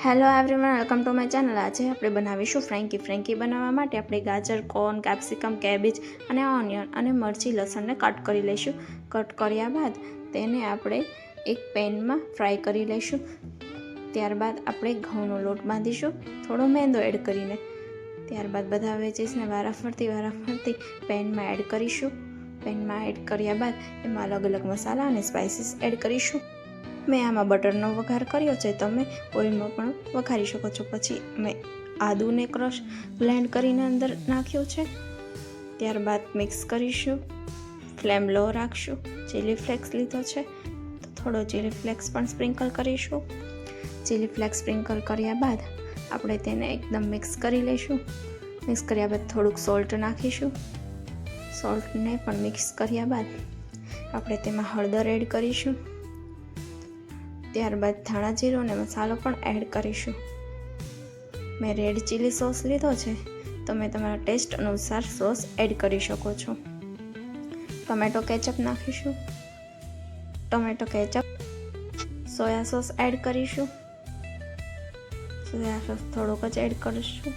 Hello everyone, welcome to my channel. આજે આપણે બનાવીશું ફ્રેન્કી બનાવવા માટે આપણે ગાજર, કોર્ન, કેપ્સિકમ, કેબેજ અને ઓનિયન અને મરચી લસણને કટ કરી લઈશું। કટ કર્યા બાદ તેને આપણે એક પેનમાં ફ્રાય કરી લઈશું। ત્યારબાદ આપણે ઘઉંનો લોટ બાંધીશું થોડો મેંદો એડ કરીને। ત્યારબાદ બધા વેજીસને વારાફરતી પેનમાં એડ કરીશું। પેનમાં એડ કર્યા બાદ એમાં અલગ અલગ મસાલા અને સ્પાઇસીસ એડ કરીશું। મેં આમાં બટરનો વઘાર કર્યો છે, તમે ઓઇલમાં પણ વઘારી શકો છો। પછી મેં આદુને ક્રશ બ્લેન્ડ કરીને અંદર નાખ્યું છે। ત્યારબાદ મિક્સ કરીશું, ફ્લેમ લો રાખશું। ચીલી ફ્લેક્સ લીધો છે તો થોડો ચીલી ફ્લેક્સ પણ સ્પ્રિંકલ કરીશું। ચીલી ફ્લેક્સ સ્પ્રિંકલ કર્યા બાદ આપણે તેને એકદમ મિક્સ કરી લઈશું। મિક્સ કર્યા બાદ થોડુંક સોલ્ટ નાખીશું। સોલ્ટને પણ મિક્સ કર્યા બાદ આપણે તેમાં હળદર એડ કરીશું। ત્યારબાદ ધાણા જીરું અને મસાલો પણ એડ કરીશું। મેં રેડ ચીલી સોસ લીધો છે, તમે તમારા ટેસ્ટ અનુસાર સોસ એડ કરી શકો છો। ટોમેટો કેચઅપ નાખીશું। Tomato ketchup, soya sauce add કરીશું। સોયા સોસ થોડોક જ એડ કરીશું।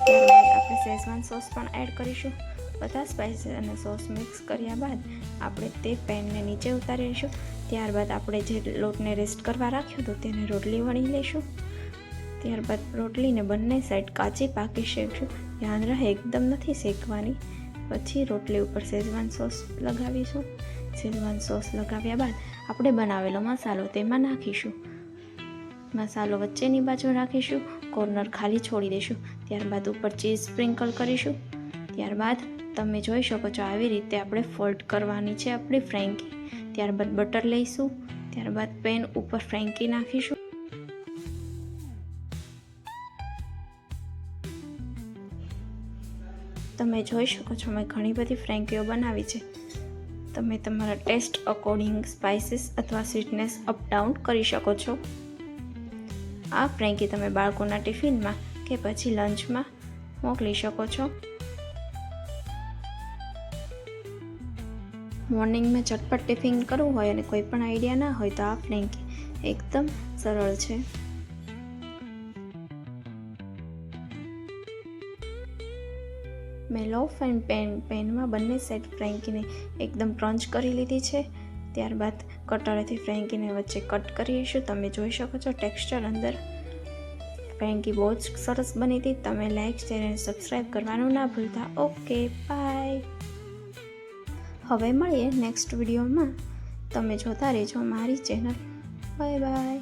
ત્યારબાદ આપણે શેઝવાન સોસ પણ એડ કરીશું। બધા સ્પાઇસીસ અને સોસ મિક્સ કર્યા બાદ આપણે તે પેનને નીચે ઉતારીશું। ત્યારબાદ આપણે જે લોટને રેસ્ટ કરવા રાખ્યો હતો તેને રોટલી વણી લઈશું। ત્યારબાદ રોટલીને બંને સાઈડ કાચી પાકી શેકશું। ધ્યાન રહે એકદમ નથી શેકવાની। પછી રોટલી ઉપર શેઝવાન સોસ લગાવીશું। શેઝવાન સોસ લગાવ્યા બાદ આપણે બનાવેલો મસાલો તેમાં નાખીશું। મસાલો વચ્ચેની બાજુ રાખીશું, કોર્નર ખાલી છોડી દઈશું। ત્યારબાદ ઉપર ચીઝ સ્પ્રિંકલ કરીશું। ત્યારબાદ તમે જોઈ શકો છો આવી રીતે આપણે ફોલ્ડ કરવાની છે આપણી ફ્રેન્કી। ત્યારબાદ બટર લઈશું। ત્યારબાદ પેન ઉપર ફ્રેન્કી નાખીશું। તમે જોઈ શકો છો મેં ઘણી બધી ફ્રેન્કીઓ બનાવી છે। તમે તમારા ટેસ્ટ અકોર્ડિંગ સ્પાઇસીસ અથવા સ્વીટનેસ અપ ડાઉન કરી શકો છો। આ ફ્રેન્કી તમે બાળકોના ટિફિનમાં કે પછી લંચમાં મોકલી શકો છો। મોર્નિંગમાં ઝટપટ ટિફિન કરવું હોય અને કોઈ પણ આઈડિયા ના હોય તો આ ફ્રેન્કી એકદમ સરળ છે। મેં લો પેનમાં બંને સાઈડ ફ્રેન્કીને એકદમ ક્રંચ કરી લીધી છે। ત્યારબાદ કટરથી ફ્રેન્કીને વચ્ચે કટ કરીશું। તમે જોઈ શકો છો ટેક્સચર અંદર ફ્રેન્કી બહુ જ સરસ બની હતી। તમે લાઈક, શેર અને સબસ્ક્રાઈબ કરવાનું ના ભૂલતા। Okay, bye. હવે મળીએ નેક્સ્ટ વિડીયોમાં। તમે જોતા રહેજો મારી ચેનલ। Bye bye.